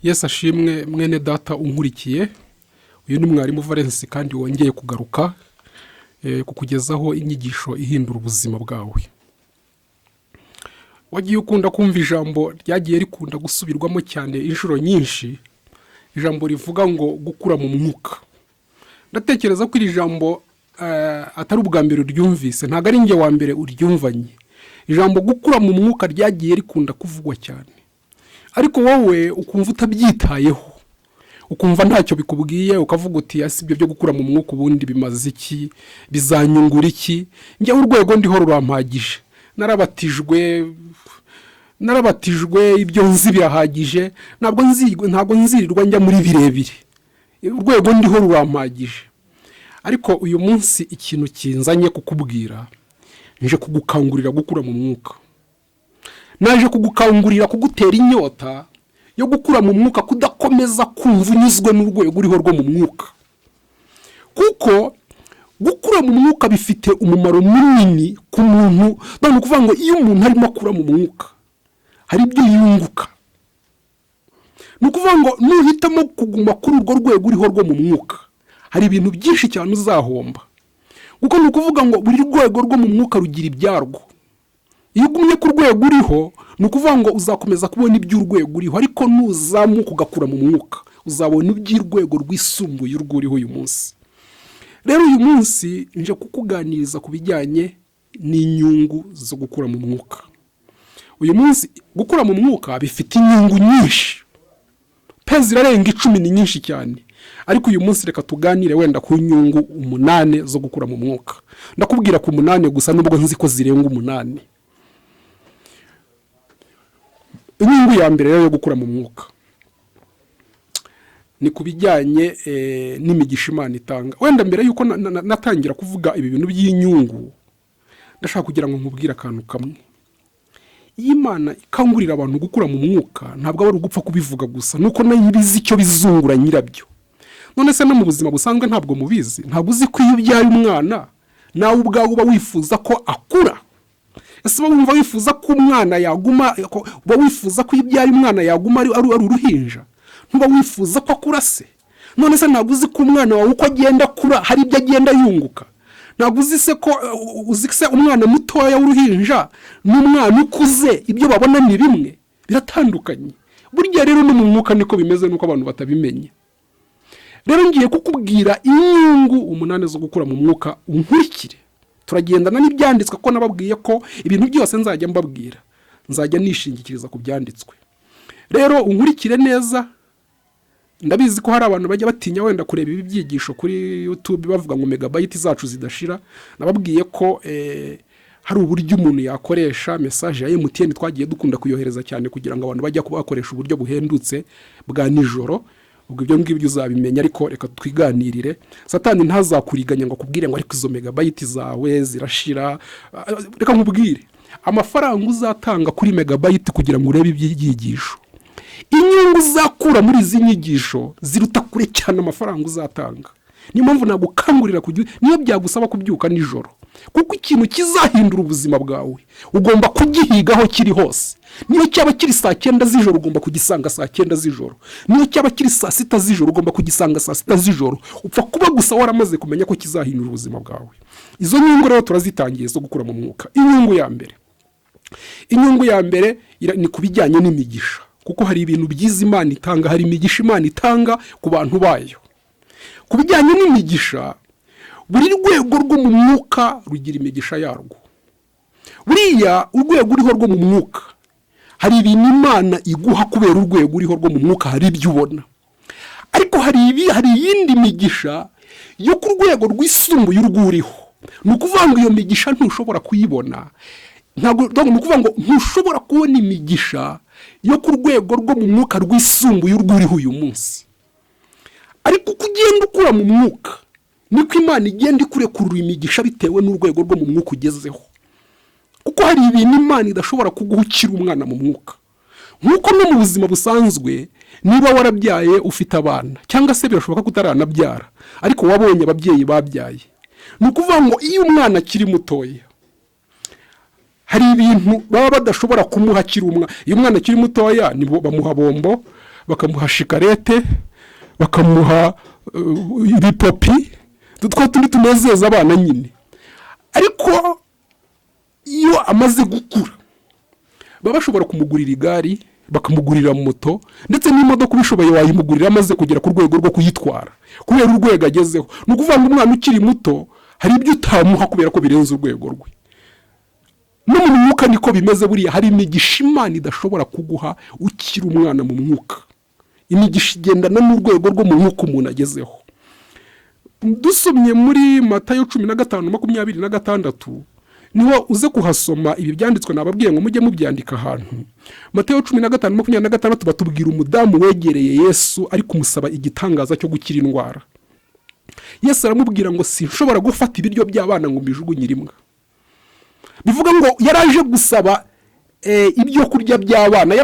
Yesu ashimwe mwene data unkurikiye. Uyu ni Mwalimu Valens kandi wongeye kugaruka kukugezaho inyigisho ihindura ubuzima bwawe. Wagiye ukunda kumva ijambo ryagiye rikunda gusubirwamo cyane inshuro nyinshi, ijambo rivuga ngo gukura mu mwuka. Ndatekereza ko iri jambo atari ubwa mbere uryumvise, ntago ari nge wa mbere uryumvanye. Ijambo gukura mu mwuka ryagiye rikunda kuvugwa cyane, ariko wowe ukumva utabyitayeho, ukumva ntacyo bikubwiye, ukavuga uti asi ibyo byo gukura mu mwuka ubundi bimaze iki, bizanyungura iki? Njye urwego ndiho rurampagije, narabatijwe ibyo nzi birahagije, ntabwo nzirirwa njya muri birebire, urwego ndiho rurampagije. Ariko uyu munsi ikintu kinzanye kukubwira, nje kugukangurira gukura mu mwuka. Naje kugukangurira kugutera inyota yo gukura mu mwuka, kudakomeza kumva unyuzwe n'urwego uriho rwo mu mwuka. Kuko gukura mu mwuka bifite umumaro munini ku muntu. Ni ukuvuga ngo iyo umuntu arimo akura mu mwuka hari ibyo yunguka. Ni ukuvuga ngo nuhitamo kuguma kuri urwo rwego uriho rwo mu mwuka, hari ibintu byinshi cyane uzahomba. Kuko ni ukuvuga ngo buri rwego rwo mu mwuka rugira ibyarwo. Iyo ugumye ku rwego uriho, ni ukuvuga ngo uzakomeza kubona iby'urwego uriho, ariko nuzamuka ugakura mu mwuka uzabona iby'urwego rwisumbuye urwuriho uyu munsi. Rero uyu munsi nje kukuganiriza ku bijyanye n'inyungu zo gukura mu mwuka. Uyu munsi gukura mu mwuka bifite inyungu nyinshi, zirarenga 10 ni nyinshi cyane. Ariko uyu munsi reka tuganire wenda ku nyungu 8 zo gukura mu mwuka. Ndakubwira ku 8 gusa nubwo nzi ko zirenga 8. Inyungu ya mbere yo gukura mu mwuka ni kubijyanye n'imigisha Imana itanga. Wenda mbere yuko natangira kuvuga ibi bintu by'inyungu, ndashaka kugira ngo nkubwire akantu kamwe. Imana ikangurira abantu gukura mu mwuka, ntabwo ari ugupfa kubivuga gusa, nuko nayo ibizi icyo bizungura nyirabyo. None se no mu buzima busanzwe ntabwo mubizi? Ntabwo uzi ko iyo ubyaye umwana nawe ubwawe uba wifuza ko akura? Ese wumva wifuza ko umwana yaguma, uba wifuza ko ibyaye umwana yaguma ari uruhinja? Ntuba wifuza ko akura se? None se ntabwo uzi ko umwana wawe uko agenda akura hari ibyo agenda yunguka? Ntabwo uzi se ko umwana mutoya w'uruhinja n'umwana ukuze ibyo babona ni bimwe, biratandukanye. Burya rero no mu mwuka niko bimeze, nuko abantu batabimenye. Rero ngiye kukubwira inyungu 8 zo gukura mu mwuka, unkurikire. Turagendana n'ibyanditswe ko nababwiye ko ibintu byose nzajya mbabwira, nzajya nishingikiriza ku byanditswe. Rero unkurikire neza. Ndabizi ko hari abantu bajya batinya wenda kureba ibi byigisho kuri YouTube bavuga ngo megabyte zacu zidashira. Nababwiye ko hari uburyo umuntu yakoresha message ya MTN twagiye dukunda kuyohereza cyane kugira ngo abantu bajya kubakoresha uburyo buhendutse bwa nijoro. Ubwo ibyo ngibyo uzabimenya, ariko reka twiganirire. Satani ntazakuriganya ngo akubwire ngo ariko izo megabyte zawe zirashira. Reka nkubwire amafaranga uzatanga kuri megabyte kugira ngo urebe ibyigisho, inyungu uzakura muri izi nyigisho ziruta kure cyane amafaranga uzatanga. Niyo mpamvu nagukangurira niyo byagusaba kubyuka nijoro, kuko ikintu kizahindura ubuzima bwawe ugomba kugihigaho kiri hose. Niyo cyaba kiri saa 9 z'ijoro ugomba kugisanga saa 9 z'ijoro. Niyo cyaba kiri saa 6 z'ijoro ugomba kugisanga saa 6 z'ijoro. Upfa kuba gusa waramaze kumenya ko kizahindura ubuzima bwawe. Izo nyungu rero turazitangiye zo gukura mu mwuka. Inyungu ya mbere ni kubijyanye n'imigisha, kuko hari ibintu byiza Imana itanga, hari imigisha Imana itanga ku bantu bayo. Kubijyanye n'imigisha, buri rwego rwo mu mwuka rugira imigisha yarwo. Buriya urwego uriho rwo mu mwuka hari ibintu Imana iguha kubera urwego uriho rwo mu mwuka, hari ibyo ubona. Ariko hari iyindi migisha yo ku rwego rwisumbuye urwuriho. Ni ukuvuga ngo iyo migisha ntushobora kuyibona. Ni ukuvuga ngo ntushobora kubona imigisha yo ku rwego rwo mu mwuka rwisumbuye urwuriho uyu munsi. Ariko uko ugenda ukura mu mwuka niko Imana igenda ikurekurura imigisha bitewe n'urwego rwo mu mwuka ugezeho. Kuko hari ibintu Imana idashobora kuguhukira umwana mu mwuka. nk'uko no mu buzima busanzwe niba warabyaye ufite abana cyangwa se birashoboka ko utaranabyara ariko wabonye ababyeyi babyaye, ni ukuvuga ngo iyo umwana akiri mutoya hari ibintu baba badashobora kumuha akiri umwana. Iyo umwana akiri mutoya nibo bamuha bombo, bakamuha shikarete, bakamuha ibipopi, tutwo tundi tunezeza abana nyine. Ariko iyo amaze gukura baba bashobora kumugurira igare, bakamugurira moto, ndetse n'imodoka ubishoboye wayimugurira amaze kugera ku rwego rwo kuyitwara kubera urwego agezeho. Ni ukuvuga ngo umwana ukiri muto hari ibyo utamuha kubera ko birenze urwego rwe. No mu mwuka niko bimeze buriya, hari imigisha Imana idashobora kuguha ukiri umwana mu mwuka. Imigisha igendana n'urwego rwo mu mwuka umuntu agezeho. Dusomye muri Matayo 15:26 niho uze kuhasoma ibi byanditswe nababwiye ngo mujye mubyandika ahantu. Matayo 15:26 batubwira umudamu wegereye Yesu ari kumusaba igitangaza cyo gukira indwara. Yesu aramubwira ngo sinshobora gufata ibiryo by'abana ngo mbijugunyire imbwa. Bivuga ngo yaraje gusaba ibyo kurya by'abana,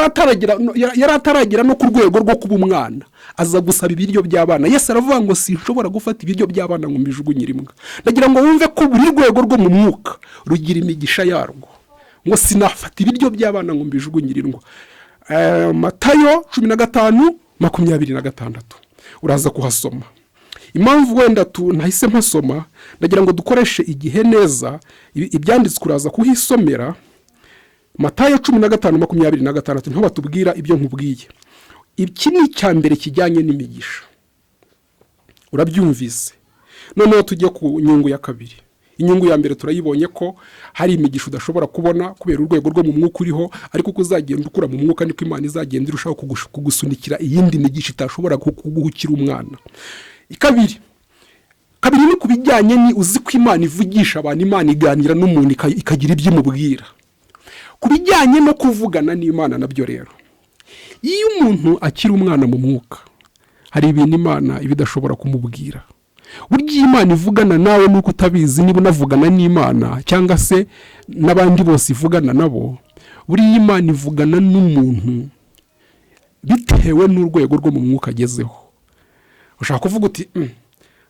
yarataragera no ku rwego rwo kuba umwana, aza gusaba ibiryo by'abana. Yesu aravuga ngo sinshobora gufata ibiryo by'abana ngo mbijugunyire imbwa. Ndagira ngo wumve ko buri rwego rwo mu mwuka rugira imigisha yarwo, ngo sinafata ibiryo by'abana ngo mbijugunyire imbwa. Matayo 15:26 uraza kuhasoma. Impamvu wenda nahise mpasoma, ndagira ngo dukoreshe igihe neza, ibyanditswe uraza kuhisomera. Matayo 15:26 niho batubwira ibyo nkubwiye. Iki ni cyambere kijyanye n'imigisha, urabyumvise. Noneho tujye ku nyungu ya kabiri. Inyungu ya mbere turayibonye ko hari imigisha udashobora kubona kubera urwego rwo mu mwuka uriho, ariko uko uzagenda ukura mu mwuka niko Imana izagenda irushaho kugusunikira iyindi migisha itashobora kuguhukira umwana. Kabiri ni kubijyanye ni uzi ko Imana ivugisha abantu, Imana iganira n'umuntu ikagira ibyo imubwira. Kubijyanye no kuvugana n'Imana nabyo rero, iyo umuntu akiri umwana mu mwuka hari ibintu Imana ibidashobora kumubwira. Burya Imana ivugana nawe nuko utabizi, niba unavugana n'Imana cyangwa se n'abandi bose ivugana nabo, buriya Imana ivugana n'umuntu bitewe n'urwego rwo mu mwuka agezeho. Ushaka kuvuga uti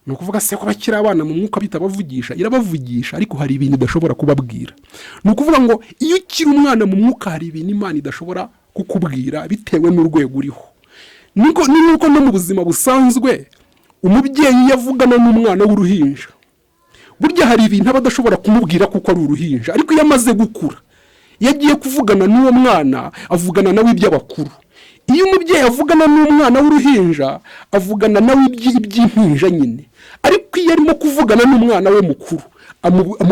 ni ukuvuga se ko bakiri abana mu mwuka bitabavugisha? Irabavugisha, ariko hari ibintu idashobora kubabwira. Ni ukuvuga ngo iyo ukiri umwana mu mwuka hari ibintu Imana idashobora kukubwira bitewe n'urwego uriho. Nuko no mu buzima busanzwe umubyeyi yavugana n'umwana w'uruhinja, burya hari ibintu aba adashobora kumubwira kuko ari uruhinja, ariko iyo amaze gukura yagiye kuvugana n'uwo mwana avugana nawe iby'abakuru. Iyo umubyeyi avugana n'umwana w'uruhinja avugana nawe iby'impinja nyine, ariko iyo arimo kuvugana n'umwana we mukuru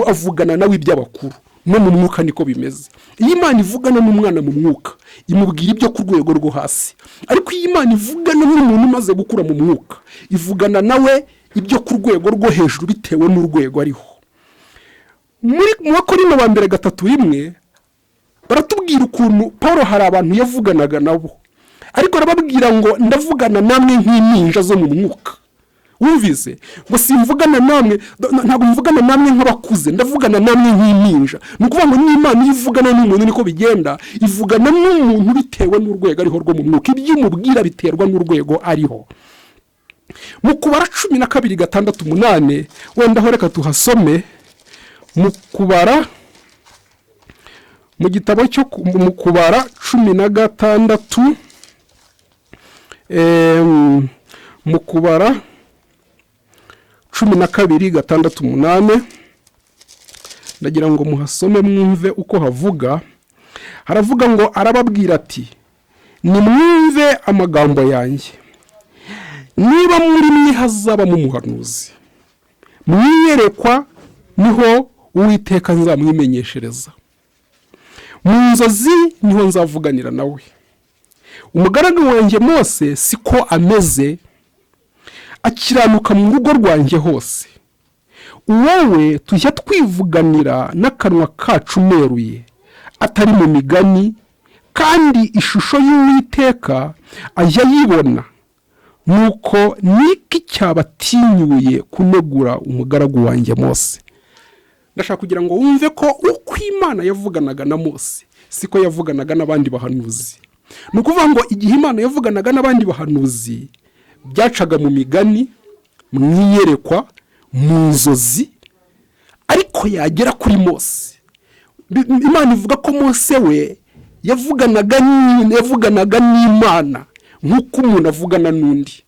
avugana nawe iby'abakuru. No mu mwuka niko bimeze. Iyo Imana ivugana n'umwana mu mwuka imubwira ibyo ku rwego rwo hasi, ariko iyo Imana ivugana n'umuntu umaze gukura mu mwuka ivugana nawe ibyo ku rwego rwo hejuru bitewe n'urwego ariho. Muri Wakorino wa mbere 3:1 baratubwira ukuntu Paulo hari abantu yavuganaga nabo, ariko arababwira ngo ndavugana namwe nk'impinja zo mu mwuka. Wumvise ngo simvugana namwe, ntabwo mvugana namwe nk'abakuze, ndavugana namwe nk'impinja. Ni ukuvuga ngo n'Imana ivugana n'umuntu niko bigenda, ivugana n'umuntu bitewe n'urwego ariho rwo mu mwuka. Ibyo umubwira biterwa n'urwego ariho. Mu Kubara 12:6 wenda ho reka tuhasome. Mu Kubara, mu gitabo cyo mu Kubara 16, mu Kubara 12:6 ndagira ngo muhasome mwumve uko havuga. Haravuga ngo arababwira ati nimwumve amagambo yanjye, niba muri mwe hazaba mu muhanuzi, mwiyerekwa niho Uwiteka nzamwimenyeshereza, mu nzozi niho nzavuganira nawe. Umugaragu wanjye Mose siko ameze, akiranuka mu rugo rwanjye hose. Wowe tujya twivuganira n'akanwa kacu meruye, atari mu migani, kandi ishusho y'Uwiteka ajya yibona. Nuko niki cyabatinyuye kunegura umugaragu wanjye Mose. Ndashaka kugira ngo wumve ko uko Imana yavuganaga na Mose siko yavuganaga n'abandi bahanuzi. ni ukuvuga ngo igihe Imana yavuganaga n'abandi bahanuzi byacaga mu migani, mu iyerekwa, mu nzozi, ariko yagera kuri Mose, Imana ivuga ko Mose we yavuganaga n'Imana nk'uko umuntu avugana n'undi,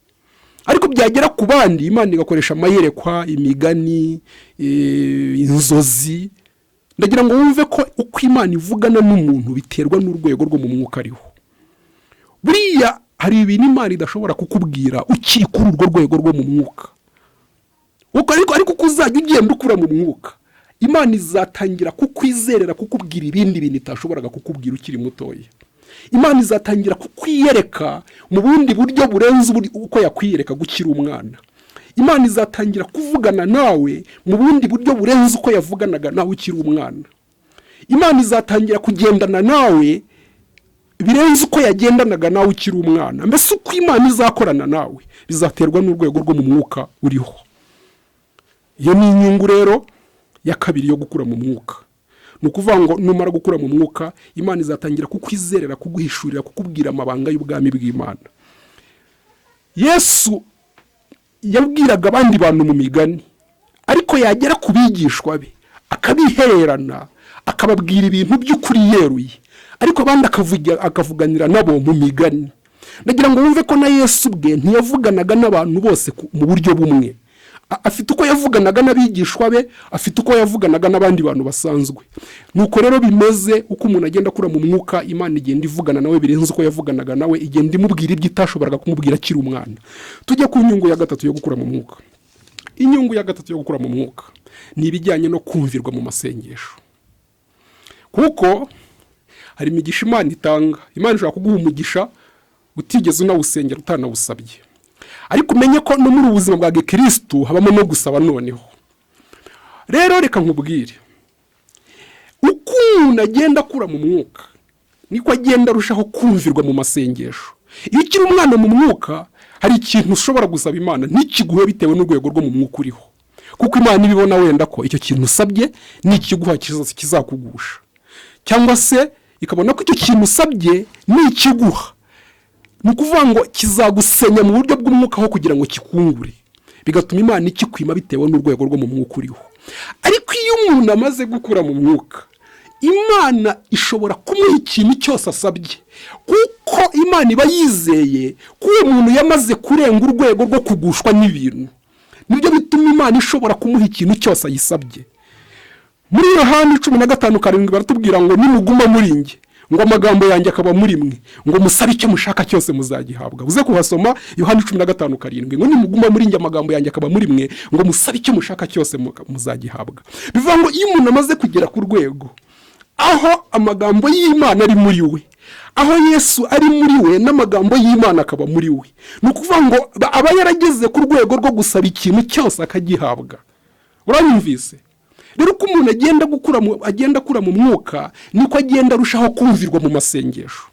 ariko byagera ku bandi Imana igakoresha amayerekwa, imigani, inzozi. Ndagira ngo wumve ko uko Imana ivugana n'umuntu biterwa n'urwego rwo mu mwuka ariho. Buriya hari ibintu Imana idashobora kukubwira ukiri kuri urwo rwego rwo mu mwuka, ariko uko uzajya ugenda ukura mu mwuka, Imana izatangira kukwizerera, kukubwira ibindi bintu itashoboraga kukubwira ukiri mutoya. Imana izatangira kukwiyereka mu bundi buryo burenze uko yakwiyereka gukira umwana. Imana izatangira kuvugana nawe mu bundi buryo burenze uko yavuganaga nawe ukiri umwana. Imana izatangira kugendana nawe birenze uko yagendanaga nawe ukiri umwana. Mbese uko Imana izakorana nawe bizaterwa n'urwego rwo mu mwuka uriho. Iyo ni inyungu rero ya kabiri yo gukura mu mwuka. Ni ukuvuga ngo numara gukura mu mwuka, Imana izatangira kukwizerera, kuguhishurira, kukubwira amabanga y'ubwami bw'Imana. Yesu yabwiraga abandi bantu mu migani, ariko yagera ku bigishwa be akabihererana, akababwira ibintu by'ukuri yeruye, ariko abandi akavuganira nabo mu migani. Ndagira ngo wumve ko na Yesu bwe ntiyavuganaga n'abantu bose mu buryo bumwe. Afite uko yavuganaga n'abigishwa be, afite uko yavuganaga n'abandi bantu basanzwe. Nuko rero bimeze uko umuntu agenda akura mu mwuka, Imana igenda ivugana nawe birenze uko yavuganaga nawe, igenda imubwira ibyo itashoboraga kumubwira akiri umwana. Tujye ku nyungu ya gatatu yo gukura mu mwuka. Inyungu ya gatatu yo gukura mu mwuka ni ibijyanye no kumvirwa mu masengesho. Kuko hari imigisha Imana itanga. Imana ishobora kuguha umugisha utigeze unawusengera, utanawusabye. Ariko umenye ko no muri ubuzima bwa Gikristo habamo no gusaba noneho. Rero reka nkubwire, uko umuntu agenda akura mu mwuka niko agenda arushaho kumvirwa mu masengesho. Iyo ukiri umwana mu mwuka, hari ikintu ushobora gusaba Imana ntikiguhe bitewe n'urwego rwo mu mwuka uriho, kuko Imana ibibona wenda ko icyo kintu usabye nikiguha kizakugusha, cyangwa se ikabona ko icyo kintu usabye nikiguha, ni ukuvuga ngo kizagusenya mu buryo bw'umwuka aho kugira ngo kikungure, bigatuma Imana ikikwima bitewe n'urwego rwo mu mwuka uriho. Ariko iyo umuntu amaze gukura mu mwuka, Imana ishobora kumuha ikintu cyose asabye, kuko Imana iba yizeye ko uwo muntu yamaze kurenga urwego rwo kugushwa n'ibintu. Nibyo bituma Imana ishobora kumuha ikintu cyose ayisabye. Muri Yohana 15:7 baratubwira ngo nimuguma muri nge, ngo amagambo yanjye akaba muri mwe, ngo musabe icyo mushaka cyose muzagihabwa. Uze kuhasoma Yohana 15:7 ngo nimuguma muri nge, amagambo yanjye akaba muri mwe, ngo musabe icyo mushaka cyose muzagihabwa. Bivuga ngo iyo umuntu amaze kugera ku rwego aho amagambo y'Imana ari muri we, aho Yesu ari muri we n'amagambo y'Imana akaba muri we, ni ukuvuga ngo aba yarageze ku rwego rwo gusaba ikintu cyose akagihabwa. Uranyumvise? Rero uko umuntu agenda akura mu mwuka, niko agenda arushaho kumvirwa mu masengesho.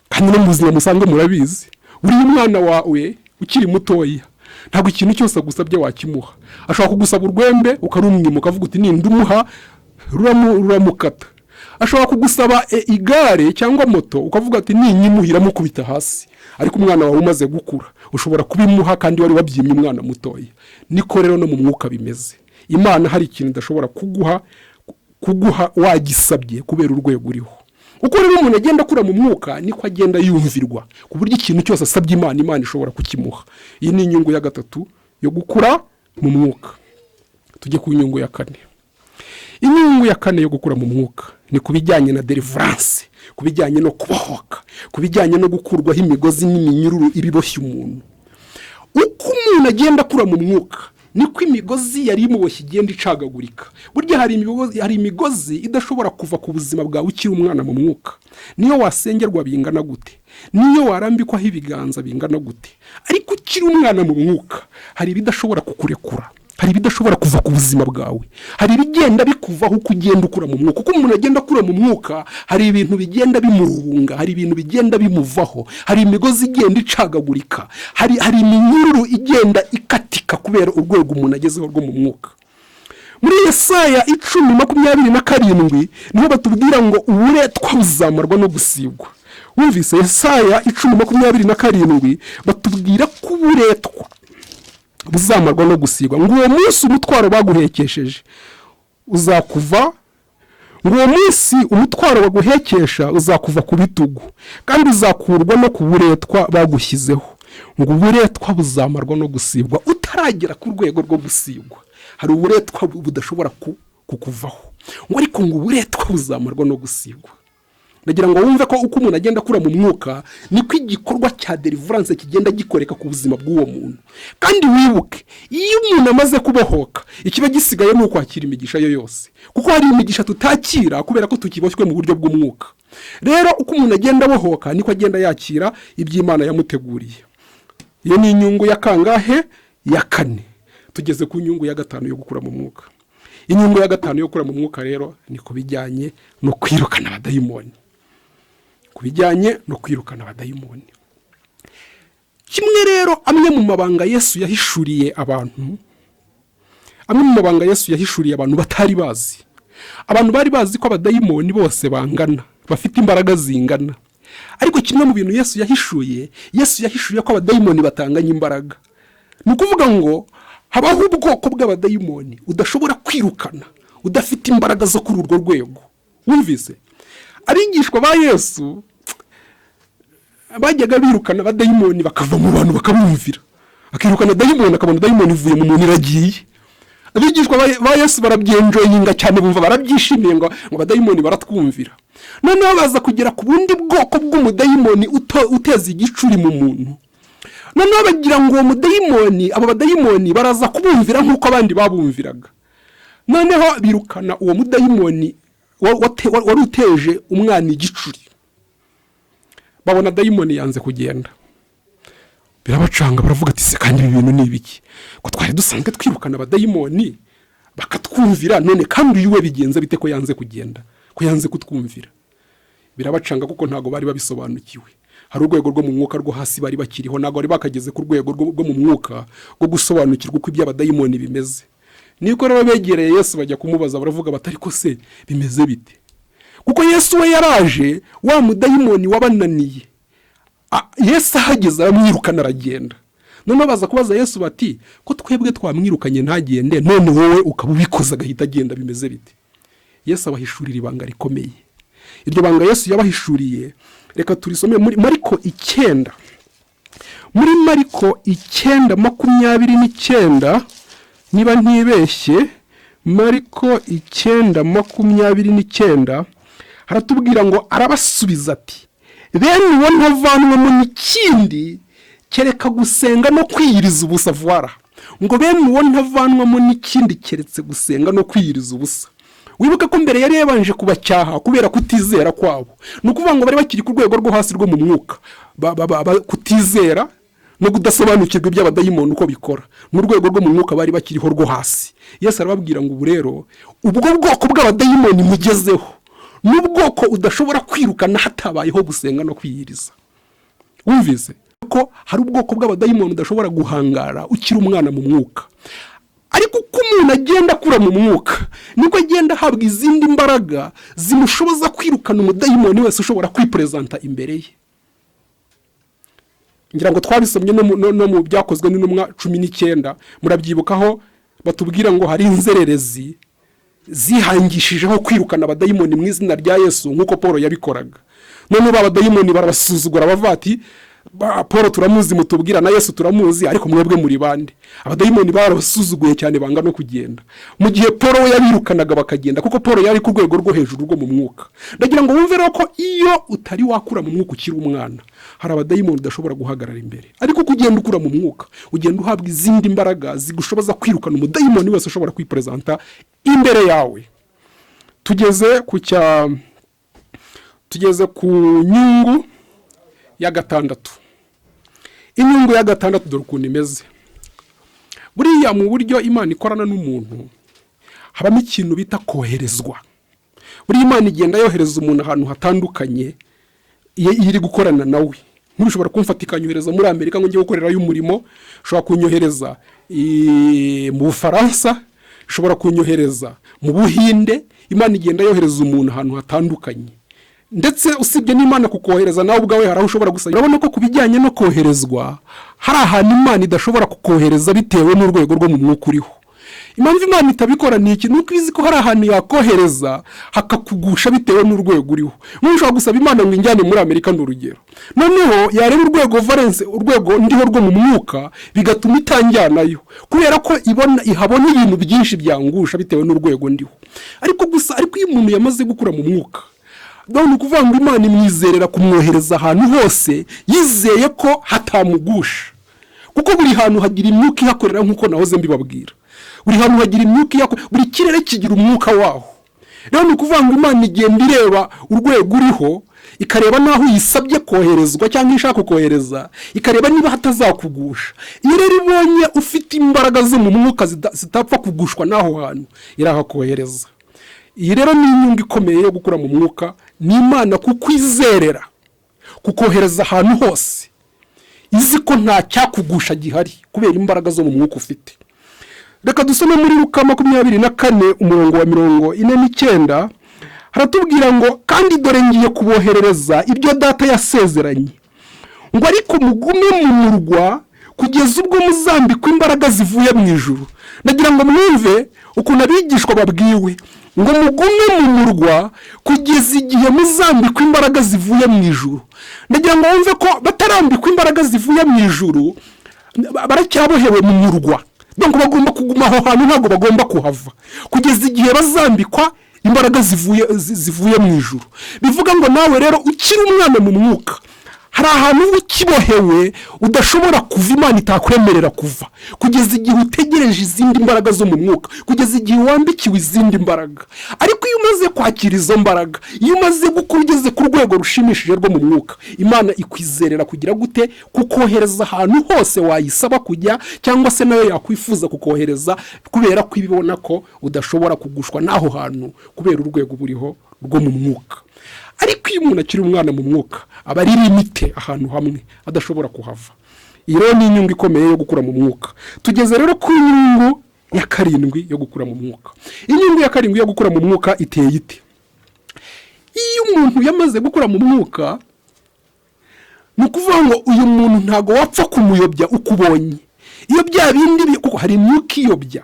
Kandi no mu buzima musanzwe murabizi, uriya umwana wawe ukiri mutoya ntabwo ikintu cyose agusabye wakimuha. Ashobora kugusaba urwembe ukarumwima, ukavuga uti nindumuha ruramukata. Ashobora kugusaba igare cyangwa moto, ukavuga ati ninyimuhira mukubita hasi. Ariko umwana wawe umaze gukura ushobora kubimuha kandi wari wabyimye umwana mutoya. Niko rero no mu mwuka bimeze. Imana hari ikintu idashobora kuguha wagisabye kubera urwego uriho. Uko rero umuntu agenda akura mu mwuka, niko agenda yumvirwa ku buryo ikintu cyose asabye Imana ishobora kukimuha. Iyi ni inyungu ya gatatu yo gukura mu mwuka. Tujye ku nyungu ya kane. Inyungu ya kane yo gukura mu mwuka ni kubijyanye na deliverance, kubijyanye no kubohoka, kubijyanye no gukurwaho imigozi n'iminyururu ibiboshye umuntu. Uko umuntu agenda akura mu mwuka, niko imigozi yari imuboshye igenda icagagurika. Burya hari imigozi idashobora kuva ku buzima bwawe ukiri umwana mu mwuka. Niyo wasengerwa bingana gute, niyo warambikwaho ibiganza bingana gute, ariko ukiri umwana mu mwuka hari ibidashobora kukurekura, hari ibidashobora kuva ku buzima bwawe, hari ibigenda bikuvaho uko ugenda ukura mu mwuka. Kuko umuntu agenda akura mu mwuka, hari ibintu bigenda bimurunga, hari ibintu bigenda bimuvaho, hari imigozi igenda icagagurika, hari iminyururu igenda ikatika kubera urwego umuntu agezeho rwo mu mwuka. Muri Yesaya 10:27 niho batubwira ngo uburetwa buzamarwa no gusigwa. wumvise Yesaya 10:27 batubwira ko uburetwa buzamarwa no gusigwa, ngo uwo munsi umutwaro baguhekesheje uzakuva, ngo uwo munsi umutwaro baguhekesha uzakuva ku bitugu, kandi uzakurwa no ku buretwa bagushyizeho, ngo uburetwa buzamarwa no gusigwa. Utaragera ku rwego rwo gusigwa, hari uburetwa budashobora kukuvaho, ngo ariko ngo uburetwa buzamarwa no gusigwa. Nagira ngo wumve ko uko umuntu agenda akura mu mwuka niko igikorwa cya deliverance kigenda gikoreka ku buzima bw'uwo muntu. Kandi wibuke, iyo umuntu amaze kubohoka, ikiba gisigaye ni ukwakira imigisha yo yose, kuko hari imigisha tutakira kubera ko tukiboshywe mu buryo bw'umwuka. Rero uko umuntu agenda abohoka niko agenda yakira iby'Imana yamuteguriye. Iyo ni inyungu ya kangahe? Ya 4. Tugeze ku nyungu ya 5 yo gukura mu mwuka. Inyungu ya 5 yo gukura mu mwuka rero ni kubijyanye no kwirukana abadayimoni. Kubijyanye no kwirukana abadayimoni. Kimwe rero amwe mu mabanga Yesu yahishuriye abantu, amwe mu mabanga Yesu yahishuriye abantu batari bazi. Abantu bari bazi ko abadayimoni bose bangana, bafite imbaraga zingana. Ariko kimwe mu bintu Yesu yahishuye ko abadayimoni batanganya imbaraga. Ni ukuvuga ngo habaho ubwoko bw'abadayimoni udashobora kwirukana, udafite imbaraga zo kuri urwo rwego. Wumvise? Abigishwa ba Yesu bajyaga birukana abadayimoni bakava mu bantu bakabumvira. Akirukana dayimoni akabona dayimoni ivuye mu muntu iragiye. Abigishwa ba Yesu barabyenjoyinga cyane, bumva barabyishimiye ngo abadayimoni baratwumvira. Noneho baza kugera ku bundi bwoko bw'umudayimoni uteza igicuri mu muntu. Noneho bagira ngo uwo mudayimoni, aba badayimoni baraza kubumvira nk'uko abandi babumviraga. Noneho birukana uwo mudayimoni wari uteje umwana igicuri. Babona dayimoni yanze kugenda, birabacanga, baravuga ati se kandi ibi bintu ni ibiki, ko twari dusanzwe twirukana abadayimoni bakatwumvira, none kandi uyu we bigenza bite ko yanze kugenda, ko yanze kutwumvira? Birabacanga kuko ntago bari babisobanukiwe. Hari urwego rwo mu mwuka rwo hasi bari bakiriho, ntago bari bakageze ku rwego rwo mu mwuka rwo gusobanukirwa uko iby'abadayimoni bimeze. Niko rero begereye Yesu bajya kumubaza, baravuga batari ko se bimeze bite? Kuko Yesu we yaraje, wa mudayimoni wabananiye, Yesu ahageze aramwirukana aragenda. None baza kubaza Yesu bati, ko twebwe twamwirukanye ntagende, none wowe ukaba ubikoza agahita agenda, bimeze bite? Yesu abahishurira ibanga rikomeye. Iryo banga Yesu yabahishuriye, reka turisome muri Mariko 9. Muri Mariko 9:29, niba ntibeshye, Mariko 9:29 haratubwira ngo arabasubiza ati, bene uwo ntavanwamo n'ikindi kereka gusenga no kwiyiriza ubusa. Vuara ngo bene uwo ntavanwamo n'ikindi keretse gusenga no kwiyiriza ubusa. Wibuke ko mbere yari yabanje kubacyaha kubera kutizera kwabo. No kuvuga ngo bari bakiri ku rwego rwo hasi rwo mu mwuka, kutizera no kudasobanukirwa iby'abadayimoni uko bikora. Mu rwego rwo mu mwuka bari bakiriho rwo hasi. Yesu arababwira ngo ubu rero ubwo bwoko bw'abadayimoni mugezeho n'ubwoko udashobora kwirukana hatabayeho gusenga no kwiyiriza. Wumvise ko hari ubwoko bw'abadayimoni udashobora guhangara ukiri umwana mu mwuka. Ariko uko umuntu agenda akura mu mwuka niko agenda ahabwa izindi mbaraga zimushoboza kwirukana umudayimoni wese ushobora kwipresenta imbere ye. Ngira ngo twabisomye no mu byakozwe n'intumwa 19, murabyibukaho batubwira ngo hari inzererezi zihangishijeho kwirukana abadayimoni mu izina rya Yesu nk'uko Paul yabikoraga. None abadayimoni barabasuzugura bavati, Paul turamuzi mutubwira na Yesu turamuzi, ariko mwebwe muri bande? Abadayimoni barabasuzuguye cyane banga no kugenda, mu gihe Paul we yabirukanaga bakagenda, kuko Paul yari ku rwego rwo hejuru rwo mu mwuka. Ndagira ngo wumve rero ko iyo utari wakura mu mwuka ukiri umwana, hari abadayimoni udashobora guhagarara imbere. Ariko kugenda ukura mu mwuka, ugenda uhabwa izindi mbaraga zigushoboza kwirukana umudayimoni wese ushobora kwipresenta imbere yawe. Tugeze ku nyungu ya 6. Inyungu ya 6 dore ukuntu imeze. Buriya mu buryo Imana ikorana n'umuntu habamo ikintu bita koherezwa. Buriya Imana igenda yohereza umuntu ahantu hatandukanye iri gukorana nawe. Ntushobora kumfata ikanyohereza muri Amerika ngo ngiye gukorerayo umurimo, ushobora kunyohereza mu Bufaransa, ushobora kunyohereza mu Buhinde. Imana igenda yohereza umuntu ahantu hatandukanye. ndetse usibye n'Imana kukohereza nawe ubwawe hari aho ushobora gusaba. Urabona ko kubijyanye no koherezwa hari ahantu Imana idashobora kukohereza bitewe n'urwego rwo mu mwuka uriho. Impamvu Imana itabikora ni iki? Nuko izi ko hari ahantu yakohereza hakakugusha bitewe n'urwego uriho. Ushobora gusaba Imana ngo injyane muri Amerika n'urugero, noneho yareba urwego Valens, urwego ndiho rwo mu mwuka, bigatuma itanjyanayo kubera ko ihabona ibintu byinshi byangusha bitewe n'urwego ndiho. Ariko iyo umuntu yamaze gukura mu mwuka, ni ukuvuga ngo Imana imwizerera kumwohereza ahantu hose yizeye ko hatamugusha, kuko buri hantu hagira imyuka ihakorera nk'uko nahoze mbibabwira. Buri hantu hagira imyuka ihakorera, buri kirere kigira umwuka waho. Rero ni ukuvuga ngo Imana igenda ireba urwego uriho, ikareba naho yisabye koherezwa cyangwa ishaka kohereza, ikareba niba hatazakugusha. Iyo rero ibonye ufite imbaraga zo mu mwuka zitapfa kugushwa naho hantu, irahakohereza. Iyi rero ni inyungu ikomeye yo gukura mu mwuka, ni Imana kukwizerera kukohereza ahantu hose izi ko nta cyakugusha gihari kubera imbaraga zo mu mwuka ufite. Reka dusome muri Luka 24 umurongo wa 49, haratubwira ngo kandi dore ngiye kuboherereza ibyo data yasezeranye, ngo ariko mugume mu murwa kugeza ubwo muzambikwa imbaraga zivuye mu ijuru. Nagira ngo mwumve ukuntu abigishwa babwiwe ngo mugume mu murwa kugeza igihe muzambikwa imbaraga zivuye mu ijuru. Nagira ngo wumve ko batarambikwa imbaraga zivuye mu ijuru, baracyabohewe mu murwa. Donc bagomba kuguma aho hantu, ntabwo bagomba kuhava kugeza igihe bazambikwa imbaraga zivuye mu ijuru. Bivuga ngo nawe rero ukiri umwana mu mwuka, hari ahantu ukibohewe udashobora kuva, Imana itakwemerera kuva kugeza igihe utegereje izindi mbaraga zo mu mwuka, kugeza igihe wambikiwe izindi mbaraga. Ariko iyo umaze kwakira izo mbaraga, iyo umaze gukura ugeze ku rwego rushimishije rwo mu mwuka, Imana ikwizerera kugira gute? Kukohereza ahantu hose wayisaba kujya, cyangwa se nayo yakwifuza kukohereza, kubera ko ibibona ko udashobora kugushwa n'aho hantu kubera urwego buriho rwo mu mwuka. Ariko iyo umuntu akiri umwana mu mwuka, aba ari limite ahantu hamwe adashobora kuhava. Iyi rero ni inyungu ikomeye yo gukura mu mwuka. Tugeze rero ku inyungu ya 7 yo gukura mu mwuka. Inyungu ya 7 yo gukura mu mwuka iteye ite? Iyo umuntu yamaze gukura mu mwuka, ni ukuvuga ngo uyu muntu ntago wapfa kumuyobya ukubonye. Iyo bya bindi kuko hari imyuka iyobya,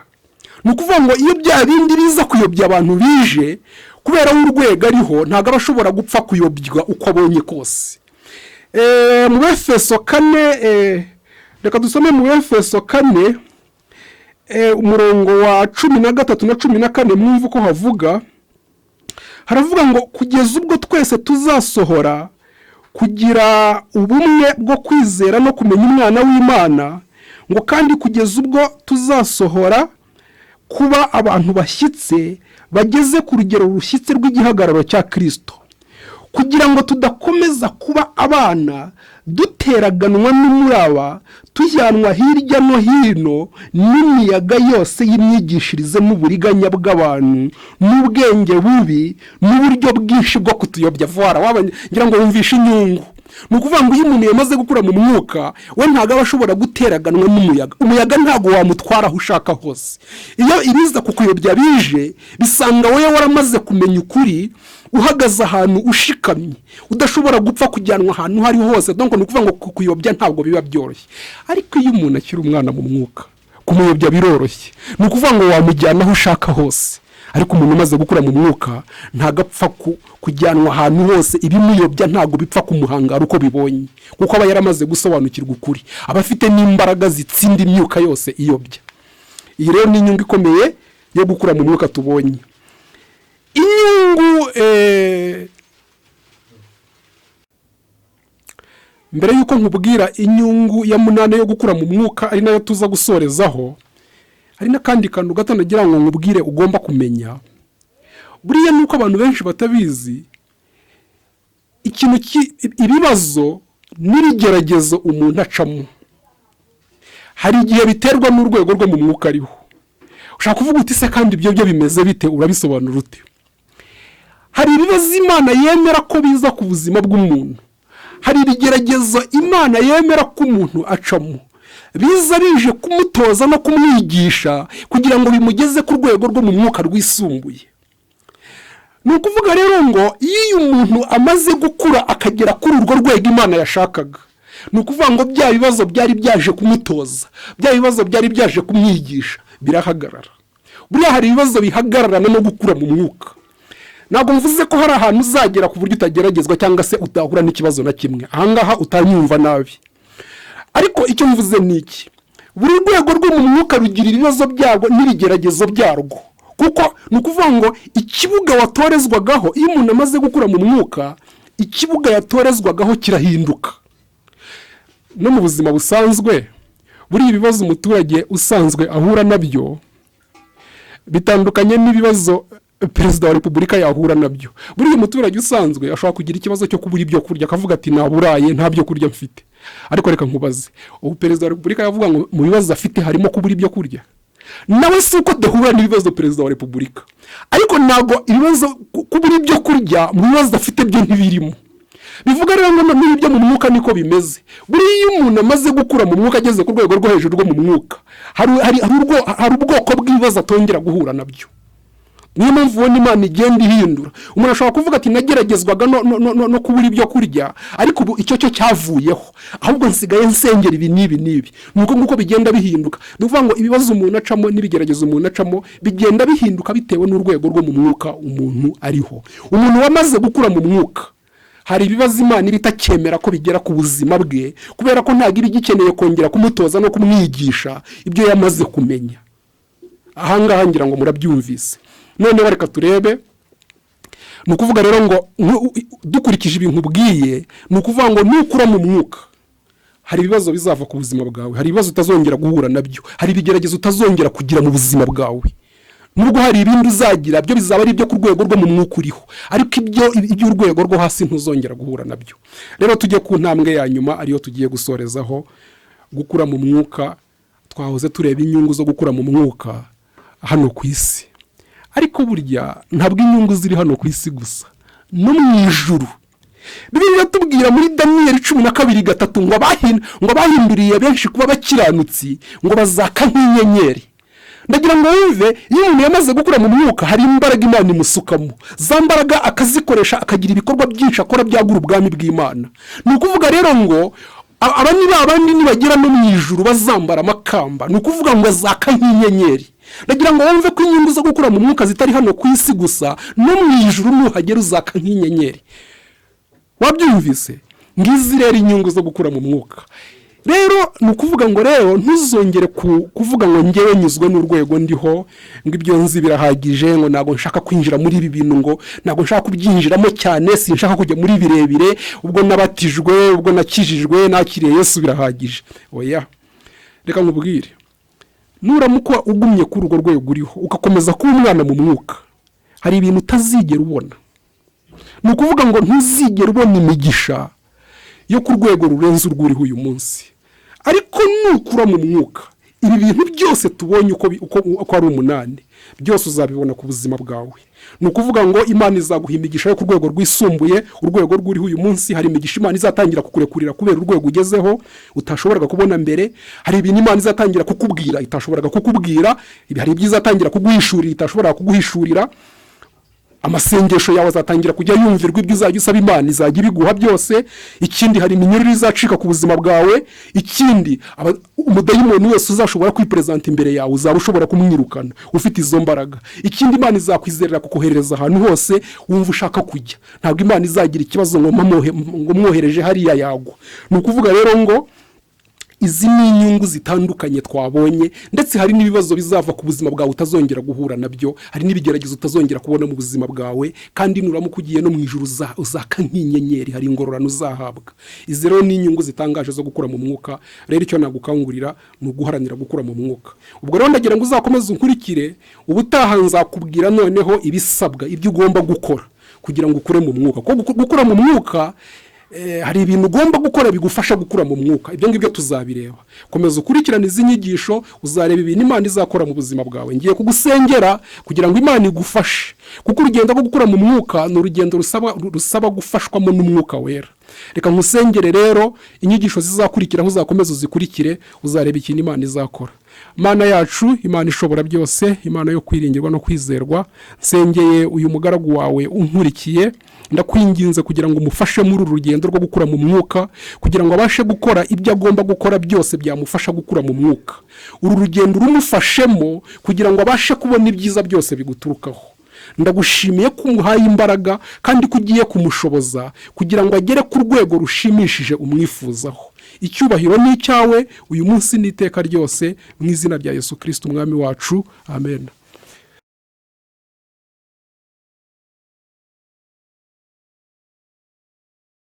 ni ukuvuga ngo iyo bya bindi biza kuyobya abantu bije kubera urwego ariho, ntago abashobora gupfa kuyobywa uko abonye kose. Mu Efeso 4, reka dusome mu Efeso 4 umurongo wa 13 na 14, mwumva uko havuga. Haravuga ngo kugeza ubwo twese tuzasohora kugira ubumwe bwo kwizera no kumenya umwana w'Imana, ngo kandi kugeza ubwo tuzasohora kuba abantu bashyitse bageze ku rugero rushyitse rw'igihagararo cya Kristo, kugira ngo tudakomeza kuba abana duteraganwa n'umuraba, tujyanwa hirya no hino n'imiyaga yose y'imyigishirize n'uburiganya bw'abantu n'ubwenge bubi n'uburyo bwinshi bwo kutuyobya. Ngira ngo wumvishe inyungu. Ni ukuvuga ngo iyo umuntu yamaze gukura mu mwuka, we ntabwo aba ashobora guteraganwa n'umuyaga. Umuyaga ntabwo wamutwara aho ushaka hose. Iyo ibiza kukuyobya bije, bisanga wowe waramaze kumenya ukuri, uhagaze ahantu ushikamye, udashobora gupfa kujyanwa ahantu hari hose. Donc ni ukuvuga ngo kukuyobya ntabwo biba byoroshye. Ariko iyo umuntu akiri umwana mu mwuka, kumuyobya biroroshye. Ni ukuvuga ngo wamujyana aho ushaka hose. Ariko umuntu umaze gukura mu mwuka ntagapfa kujyanwa ahantu hose, ibimuyobya ntabwo bipfa kumuhangara uko bibonye, kuko aba yaramaze gusobanukirwa ukuri, aba afite n'imbaraga zitsinda imyuka yose iyobya. Iyi rero ni inyungu ikomeye yo gukura mu mwuka tubonye. Inyungu mbere yuko nkubwira inyungu ya 8 yo gukura mu mwuka, ari nayo tuza gusorezaho, hari n'akandi kantu gato nagira ngo nkubwire ugomba kumenya. Buriya nuko abantu benshi batabizi, ibibazo n'ibigeragezo umuntu acamo, hari igihe biterwa n'urwego rwo mu mwuka ariho. Ushaka kuvuga uti se kandi ibyo bimeze bite? Urabisobanura ute? Hari ibibazo Imana yemera ko biza ku buzima bw'umuntu, hari ibigeragezo Imana yemera ko umuntu acamo, biza bije kumutoza no kumwigisha kugira ngo bimugeze ku rwego rwo mu mwuka rwisumbuye. ni ukuvuga rero ngo iyo umuntu amaze gukura akagera kuri urwo rwego Imana yashakaga, ni ukuvuga ngo bya bibazo byari byaje kumutoza, bya bibazo byari byaje kumwigisha birahagarara. Buriya hari ibibazo bihagararana no gukura mu mwuka. Ntabwo mvuze ko hari ahantu uzagera ku buryo utageragezwa cyangwa se utahura n'ikibazo na kimwe, ahangaha utanyumva nabi. Ariko icyo mvuze ni iki: buri rwego rwo mu mwuka rugira ibibazo byarwo n'ibigeragezo byarwo, kuko ni ukuvuga ngo ikibuga watorezwagaho, iyo umuntu amaze gukura mu mwuka, ikibuga yatorezwagaho kirahinduka. No mu buzima busanzwe, buri ibibazo umuturage usanzwe ahura nabyo bitandukanye n'ibibazo Perezida wa Repubulika yahura nabyo. Buri umuturage usanzwe ashobora kugira ikibazo cyo kubura ibyo kurya, akavuga ati naburaye, nta byo kurya mfite. Ariko reka nkubaze, ubu Perezida wa Repubulika yavuga ngo mu bibazo afite harimo kubura ibyo kurya? Nawe si uko dahura n'ibibazo Perezida wa Repubulika, ariko ntabwo ibibazo kubura ibyo kurya mu bibazo afite byo ntibirimo. Bivuga rero ngo n'ibyo mu mwuka niko bimeze. Buriya umuntu amaze gukura mu mwuka, ageze ku rwego rwo hejuru rwo mu mwuka, hari ubwoko bw'ibibazo atongera guhura nabyo. Niyo mpamvu ubona Imana igenda ihindura. Umuntu ashobora kuvuga ati nageragezwaga no kubura ibyo kurya, ariko ubu icyo cyo cyavuyeho, ahubwo nsigaye nsengera ibi n'ibi. Nuko nguko bigenda bihinduka. Nuvuga ngo ibibazo umuntu acamo n'ibigeragezo umuntu acamo bigenda bihinduka bitewe n'urwego rwo mu mwuka umuntu ariho. Umuntu wamaze gukura mu mwuka, hari ibibazo Imana itacyemera ko bigera ku buzima bwe, kubera ko ntabwo iba igikeneye kongera kumutoza no kumwigisha ibyo yamaze kumenya. Ahangaha ngira ngo murabyumvise. None bareka turebe. Ni ukuvuga rero ngo dukurikije ibintu ubwiye, ni ukuvuga ngo nukura mu mwuka, hari ibibazo bizava ku buzima bwawe, hari ibibazo utazongera guhura nabyo, hari ibigeragezo utazongera kugira mu buzima bwawe. Nubwo hari ibindi uzagira, byo bizaba ari ibyo ku rwego rwo mu mwuka uriho, ariko ibyo urwego rwo hasi ntuzongera guhura nabyo. Rero tujye ku ntambwe ya nyuma, ariyo tugiye gusorezaho, gukura mu mwuka. Twahoze tureba inyungu zo gukura mu mwuka hano ku isi, ariko burya ntabwo inyungu ziri hano ku isi gusa, no mu ijuru. Bibiliya tubwira muri Daniyeli 12:3 ngo bahinduriye benshi kuba bakiranutsi, ngo bazaka nk'inyenyeri. Ndagira ngo wumve, iyo umuntu yamaze gukura mu mwuka, hari imbaraga Imana imusukamo. Za mbaraga akazikoresha, akagira ibikorwa byinshi akora byagura ubwami bw'Imana. Ni ukuvuga rero ngo abandi nibagira no mu ijuru bazambara amakamba, ni ukuvuga ngo azaka nk'inyenyeri. Ndagira ngo wumve ko inyungu zo gukura mu mwuka zitari hano ku isi gusa, no mu ijuru nuhagera uzaka nk'inyenyeri. Wabyumvise? Ngizi rero inyungu zo gukura mu mwuka. Rero ni ukuvuga ngo rero ntuzongere kuvuga ngo ngewe nyuzwe n'urwego ndiho, ngo ibyo nzi birahagije, ngo ntabwo nshaka kwinjira muri ibi bintu, ngo ntabwo nshaka kubyinjiramo cyane, sinshaka kujya muri birebire, ubwo nabatijwe, ubwo nakijijwe, nakiriye Yesu birahagije. Oya, reka nkubwire, nuramuka ugumye kuri urwo rwego uriho, ugakomeza kuba umwana mu mwuka, hari ibintu utazigera ubona. Ni ukuvuga ngo ntuzigera ubona imigisha yo ku rwego rurenze urwuriho uyu munsi. Ariko nukura mu mwuka, ibi bintu byose tubonye uko ari 8, byose uzabibona ku buzima bwawe. Ni ukuvuga ngo Imana izaguha imigisha yo ku rwego rwisumbuye, urwego rw'uriho uyu munsi. Hari imigisha Imana izatangira kukurekurira kubera urwego ugezeho utashoboraga kubona mbere. Hari ibintu Imana izatangira kukubwira itashoboraga kukubwira. Hari ibyo izatangira kuguhishurira itashoboraga kuguhishurira. Amasengesho yawe azatangira kujya yumvirwa, ibyo uzajya usaba Imana izajya ibiguha byose. Ikindi, hari iminyururu izacika ku buzima bwawe. Ikindi, umudayimoni wese uzashobora kwipresenta imbere yawe uzaba ushobora kumwirukana ufite izo mbaraga. Ikindi, Imana izakwizerera kukohereza ahantu hose wumva ushaka kujya. Ntabwo Imana izagira ikibazo ngo mwohereje hariya yagwa. Ni ukuvuga rero ngo izi ni inyungu zitandukanye twabonye, ndetse hari n'ibibazo bizava ku buzima bwawe utazongera guhura nabyo, hari n'ibigeragezo utazongera kubona mu buzima bwawe, kandi nuramuka ugiye no mu ijuru uzaka nk'inyenyeri, hari ingororano uzahabwa. Izi rero ni inyungu zitangaje zo gukura mu mwuka. Rero icyo nagukangurira ni uguharanira gukura mu mwuka. Ubwo rero ndagira ngo uzakomeze unkurikire, ubutaha nzakubwira noneho ibisabwa, ibyo ugomba gukora kugira ngo ukure mu mwuka. Kuko gukura mu mwuka, hari ibintu ugomba gukora bigufasha gukura mu mwuka. Ibyo ngibyo tuzabireba. Komeza ukurikirane izi nyigisho, uzareba ibintu Imana izakora mu buzima bwawe. Ngiye kugusengera kugira ngo Imana igufashe, kuko urugendo rwo gukura mu mwuka ni urugendo rusaba gufashwamo n'umwuka wera. Reka nkusengere rero, inyigisho zizakurikiraho uzakomeza uzikurikire, uzareba ikintu Imana izakora. Mana yacu, Imana ishobora byose, Imana yo kwiringirwa no kwizerwa, nsengeye uyu mugaragu wawe unkurikiye, ndakwinginze kugira ngo umufashe muri uru rugendo rwo gukura mu mwuka, kugira ngo abashe gukora ibyo agomba gukora byose byamufasha gukura mu mwuka. Uru rugendo rumufashemo kugira ngo abashe kubona ibyiza byose biguturukaho. Ndagushimiye ko umuhaye imbaraga kandi ko ugiye kumushoboza kugira ngo agere ku rwego rushimishije umwifuzaho. Icyubahiro ni icyawe uyu munsi n'iteka ryose, mu izina rya Yesu Kristo umwami wacu, amen.